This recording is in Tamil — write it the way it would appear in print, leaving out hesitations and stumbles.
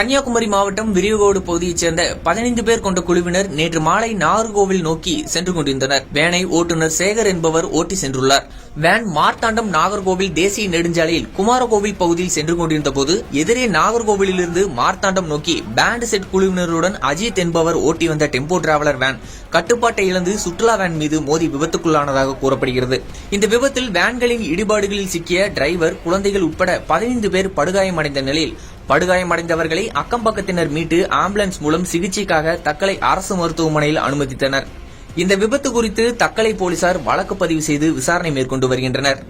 கன்னியாகுமரி மாவட்டம் விரிவகோடு பகுதியைச் சேர்ந்த 15 பேர் கொண்ட குழுவினர் நேற்று மாலை நாகர்கோவில் நோக்கி சென்று கொண்டிருந்தனர். வேனை ஓட்டுநர் சேகர் என்பவர் ஓட்டி சென்றுள்ளார். வேன் மார்த்தாண்டம் நாகர்கோவில் தேசிய நெடுஞ்சாலையில் குமாரகோவில் பகுதியில் சென்று கொண்டிருந்த போது எதிரே நாகர்கோவிலிருந்து மார்த்தாண்டம் நோக்கி பேண்ட் செட் குழுவினருடன் அஜித் என்பவர் ஓட்டி வந்த டெம்போ டிராவலர் வேன் கட்டுப்பாட்டை இழந்து சுற்றுலா வேன் மீது மோதி விபத்துக்குள்ளானதாக கூறப்படுகிறது. இந்த விபத்தில் வேன்களின் இடிபாடுகளில் சிக்கிய டிரைவர், குழந்தைகள் உட்பட 15 பேர் படுகாயமடைந்த நிலையில் படுகாயமடைந்தவர்களை அக்கம்பக்கத்தினர் மீட்டு ஆம்புலன்ஸ் மூலம் சிகிச்சைக்காக தக்கலை அரசு மருத்துவமனையில் அனுமதித்தனர். இந்த விபத்து குறித்து தக்கலை போலீசார் வழக்கு பதிவு செய்து விசாரணை மேற்கொண்டு வருகின்றனர்.